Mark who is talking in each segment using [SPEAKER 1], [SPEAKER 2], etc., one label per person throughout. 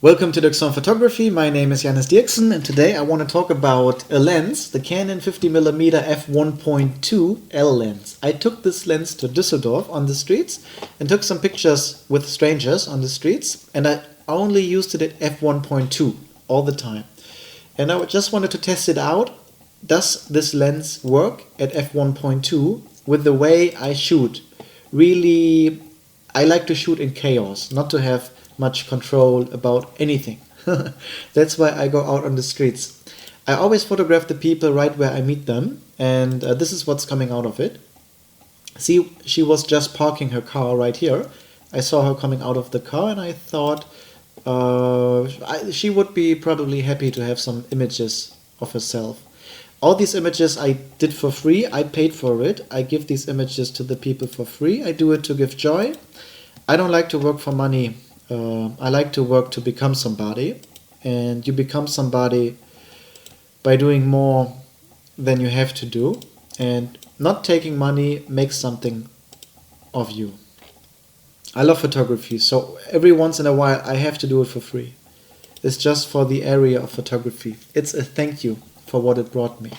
[SPEAKER 1] Welcome to Dirk's Photography. My name is Jannis Dirksen, and today I want to talk about a lens, the Canon 50mm f1.2 L lens. I took this lens to Düsseldorf on the streets and took some pictures with strangers on the streets, and I only used it at f1.2 all the time. And I just wanted to test it out. Does this lens work at f1.2 with the way I shoot? Really, I like to shoot in chaos, not to have much control about anything. That's why I go out on the streets. I always photograph the people right where I meet them, and this is what's coming out of it. See, she was just parking her car right here. I saw her coming out of the car and I thought she would be probably happy to have some images of herself. All these images I did for free. I paid for it. I give these images to the people for free. I do it to give joy. I don't like to work for money. I like to work to become somebody, and you become somebody by doing more than you have to do, and not taking money makes something of you. I love photography, so every once in a while I have to do it for free. It's just for the area of photography. It's a thank you for what it brought me.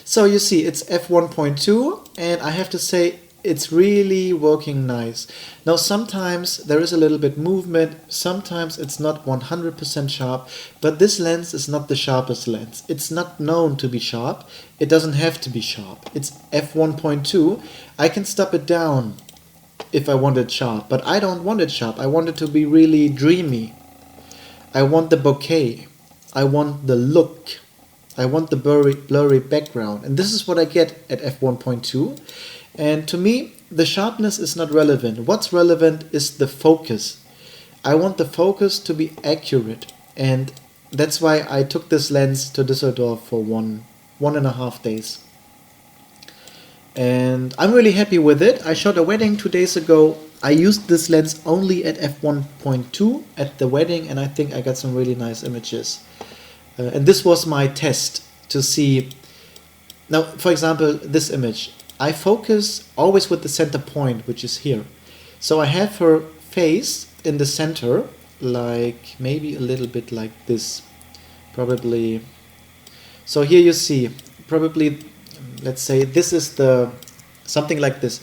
[SPEAKER 1] So you see, it's f1.2, and I have to say it's really working nice. Now sometimes there is a little bit movement, sometimes it's not 100% sharp, but this lens is not the sharpest lens. It's not known to be sharp. It doesn't have to be sharp. It's f1.2. I can stop it down if I want it sharp, but I don't want it sharp. I want it to be really dreamy. I want the bokeh. I want the look. I want the blurry background, and this is what I get at f1.2. And to me, the sharpness is not relevant. What's relevant is the focus. I want the focus to be accurate, and that's why I took this lens to Düsseldorf for one and a half days. And I'm really happy with it. I shot a wedding 2 days ago. I used this lens only at f1.2 at the wedding, and I think I got some really nice images. And this was my test to see. Now, for example, this image. I focus always with the center point, which is here. So I have her face in the center, like maybe a little bit like this, probably. So here you see, probably, let's say this is something like this.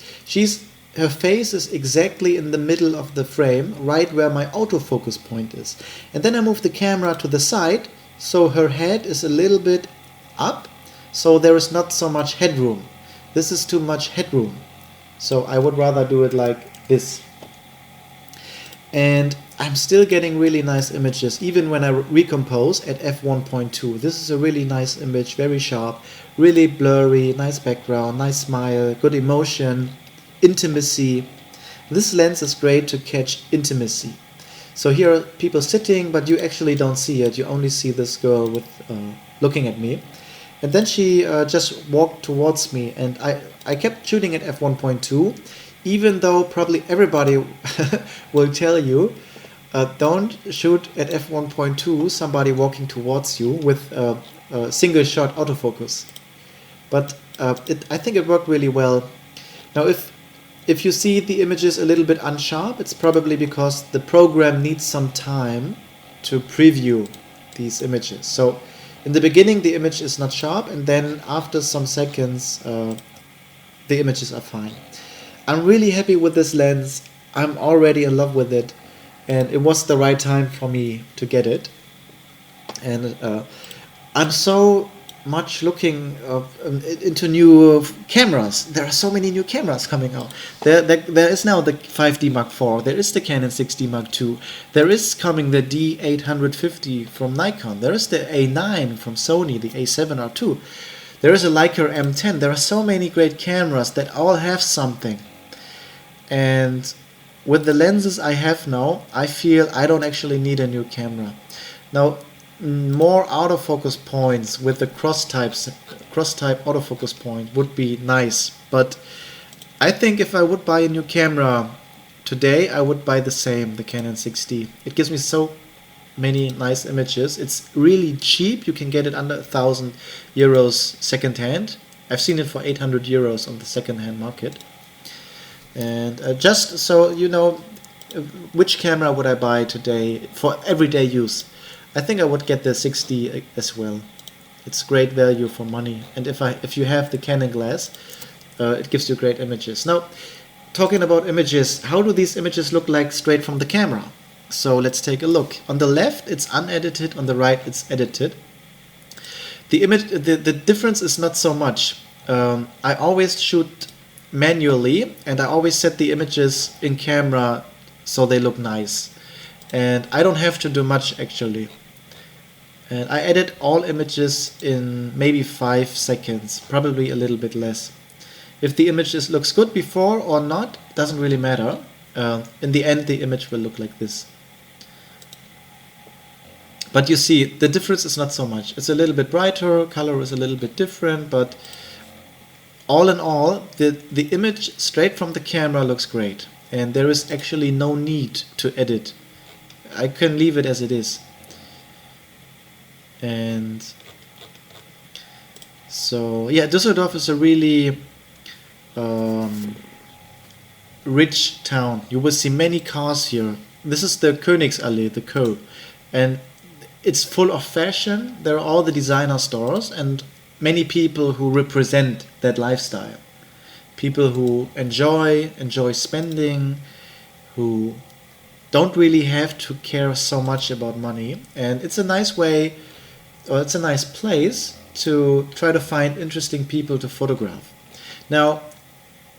[SPEAKER 1] Her face is exactly in the middle of the frame, right where my autofocus point is. And then I move the camera to the side, so her head is a little bit up, so there is not so much headroom. This is too much headroom, so I would rather do it like this. And I'm still getting really nice images, even when I recompose at f1.2. This is a really nice image, very sharp, really blurry, nice background, nice smile, good emotion, intimacy. This lens is great to catch intimacy. So here are people sitting, but you actually don't see it. You only see this girl with looking at me. And then she just walked towards me, and I kept shooting at f1.2, even though probably everybody will tell you, don't shoot at f1.2 somebody walking towards you with a single shot autofocus. But I think it worked really well. Now if you see the images a little bit unsharp, it's probably because the program needs some time to preview these images. So in the beginning the image is not sharp, and then after some seconds the images are fine. I'm really happy with this lens. I'm already in love with it, and it was the right time for me to get it. And I'm so much looking into new cameras. There are so many new cameras coming out. There is now the 5D Mark IV. There is the Canon 6D Mark II. There is coming the D850 from Nikon. There is the A9 from Sony, the A7R2. There is a Leica M10. There are so many great cameras that all have something. And with the lenses I have now, I feel I don't actually need a new camera. Now, more autofocus points with the cross-type autofocus point would be nice, but I think if I would buy a new camera today, I would buy the Canon 6D. It gives me so many nice images. It's really cheap. You can get it under 1,000 euros second-hand. I've seen it for 800 euros on the second-hand market. And just so you know, which camera would I buy today for everyday use? I think I would get the 60 as well. It's great value for money, and if you have the Canon glass, it gives you great images. Now, talking about images, how do these images look like straight from the camera? So let's take a look. On the left, it's unedited. On the right, it's edited. The difference is not so much. I always shoot manually, and I always set the images in camera so they look nice. And I don't have to do much actually. And I edit all images in maybe 5 seconds, probably a little bit less. If the image looks good before or not, doesn't really matter. In the end, the image will look like this. But you see, the difference is not so much. It's a little bit brighter, color is a little bit different, but all in all, the image straight from the camera looks great. And there is actually no need to edit. I can leave it as it is. And so, yeah, Düsseldorf is a really rich town. You will see many cars here. This is the Königsallee, the Kö. And it's full of fashion. There are all the designer stores and many people who represent that lifestyle. People who enjoy spending, who don't really have to care so much about money. And it's a nice way, or it's a nice place to try to find interesting people to photograph. Now,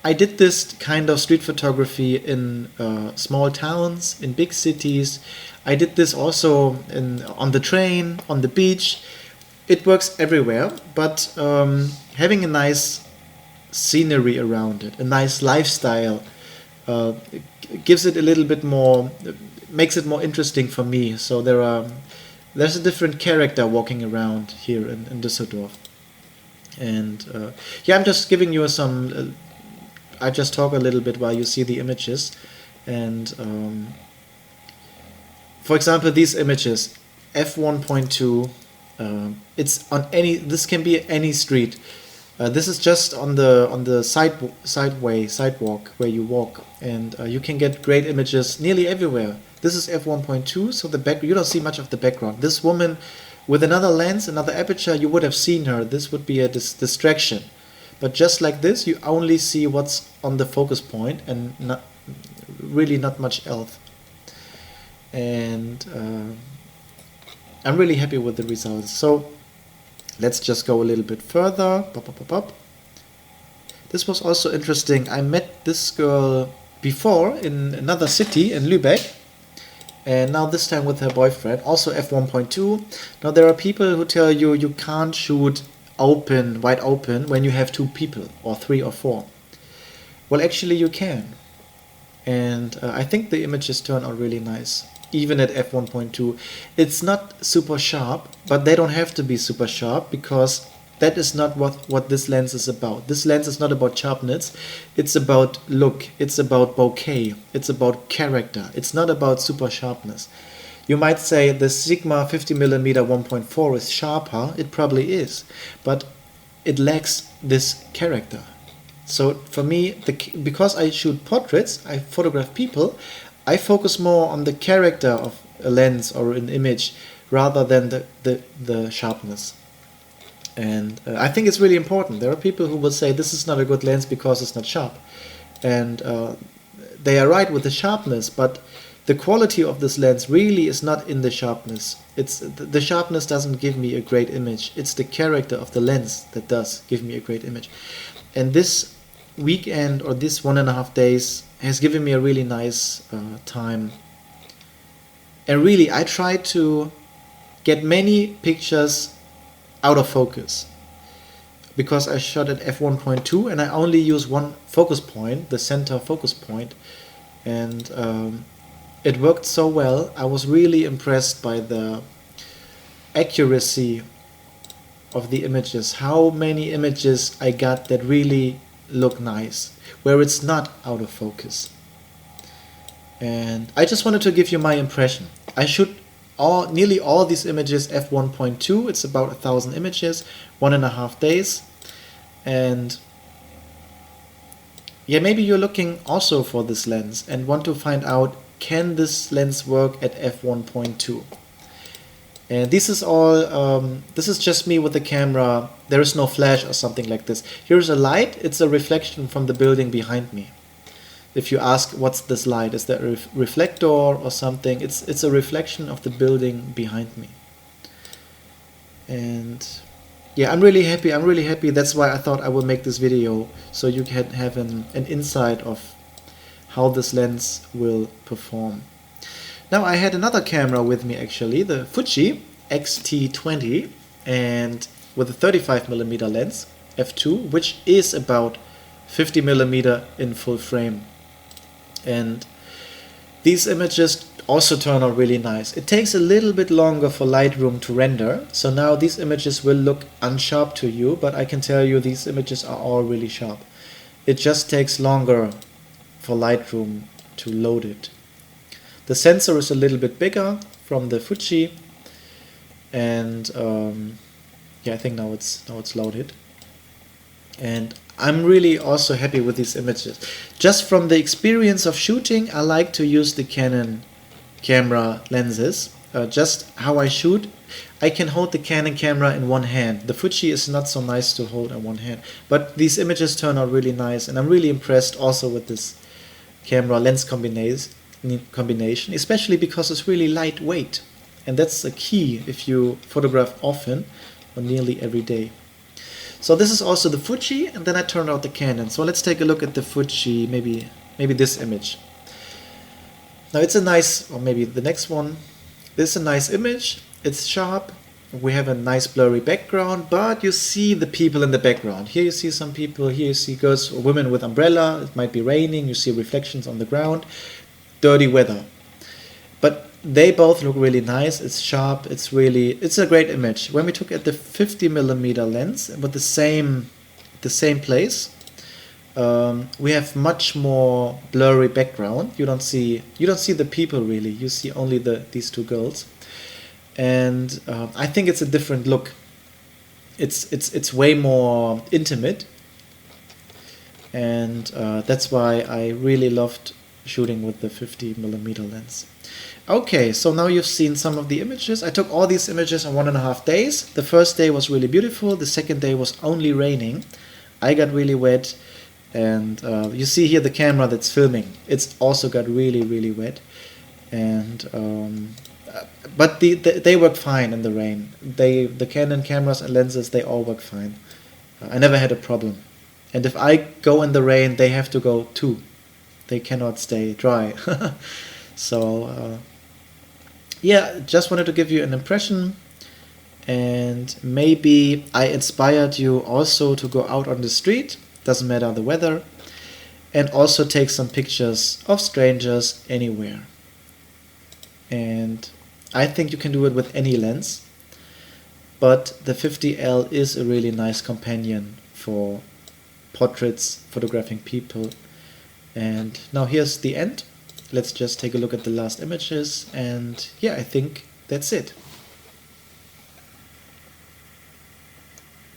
[SPEAKER 1] I did this kind of street photography in small towns, in big cities. I did this also on the train, on the beach. It works everywhere, but having a nice scenery around it, a nice lifestyle, gives it a little bit more, makes it more interesting for me. So there's a different character walking around here in Düsseldorf. And yeah, I'm just giving you some, I just talk a little bit while you see the images. And for example, these images, f1.2, it's on this can be any street. This is just on the sidewalk where you walk, and you can get great images nearly everywhere. This is f1.2, so you don't see much of the background. This woman with another lens, another aperture, you would have seen her. This would be a distraction. But just like this, you only see what's on the focus point and really not much else. And I'm really happy with the results. So let's just go a little bit further. This was also interesting. I met this girl before in another city, in Lübeck, and now this time with her boyfriend, also f1.2. Now there are people who tell you you can't shoot wide open when you have 2 people or 3 or 4. Well, actually you can, and I think the images turn out really nice, even at f1.2. It's not super sharp, but they don't have to be super sharp, because that is not what this lens is about. This lens is not about sharpness, it's about look, it's about bokeh, it's about character. It's not about super sharpness. You might say the Sigma 50mm 1.4 is sharper. It probably is, but it lacks this character. So for me, because I shoot portraits, I photograph people, I focus more on the character of a lens or an image rather than the sharpness. And I think it's really important. There are people who will say this is not a good lens because it's not sharp. And they are right with the sharpness, but the quality of this lens really is not in the sharpness. The sharpness doesn't give me a great image. It's the character of the lens that does give me a great image. And this weekend, or this 1.5 days, has given me a really nice time. And really, I try to get many pictures out of focus, because I shot at f1.2 and I only use one focus point, the center focus point, and it worked so well. I was really impressed by the accuracy of the images, how many images I got that really look nice, where it's not out of focus. And I just wanted to give you my impression. I shoot nearly all these images f1.2. It's about 1,000 images, 1.5 days. And yeah, maybe you're looking also for this lens and want to find out can this lens work at f1.2? And this is all, this is just me with the camera. There is no flash or something like this. Here's a light. It's a reflection from the building behind me. If you ask, what's this light? Is that a reflector or something? It's a reflection of the building behind me. And yeah, I'm really happy. I'm really happy. That's why I thought I would make this video, so you can have an insight of how this lens will perform. Now I had another camera with me actually, the Fuji X-T20, and with a 35mm lens, f2, which is about 50mm in full frame. And these images also turn out really nice. It takes a little bit longer for Lightroom to render, so now these images will look unsharp to you, but I can tell you these images are all really sharp. It just takes longer for Lightroom to load it. The sensor is a little bit bigger from the Fuji, and yeah, I think now it's loaded. And I'm really also happy with these images. Just from the experience of shooting, I like to use the Canon camera lenses. Just how I shoot, I can hold the Canon camera in one hand. The Fuji is not so nice to hold in one hand, but these images turn out really nice, and I'm really impressed also with this camera lens combination, especially because it's really lightweight, and that's the key if you photograph often or nearly every day. So this is also the Fuji, and then I turned out the Canon. So let's take a look at the Fuji, maybe this image. Now it's a nice, or maybe the next one. This is a nice image. It's sharp. We have a nice blurry background, but you see the people in the background. Here you see some people, here you see girls or women with umbrella. It might be raining. You see reflections on the ground. Dirty weather. But they both look really nice. It's sharp. It's a great image. When we took at the 50mm lens with the same place, we have much more blurry background. You don't see the people really. You see only these two girls, and I think it's a different look. It's way more intimate, and that's why I really loved shooting with the 50mm lens. Okay, so now you've seen some of the images. I took all these images in 1.5 days. The first day was really beautiful. The second day was only raining. I got really wet. And you see here the camera that's filming. It's also got really wet. And but they work fine in the rain. The Canon cameras and lenses, they all work fine. I never had a problem. And if I go in the rain, they have to go too. They cannot stay dry. So yeah, just wanted to give you an impression, and maybe I inspired you also to go out on the street, doesn't matter the weather, and also take some pictures of strangers anywhere. And I think you can do it with any lens, but the 50L is a really nice companion for portraits, photographing people. And now here's the end. Let's just take a look at the last images, and yeah, I think that's it.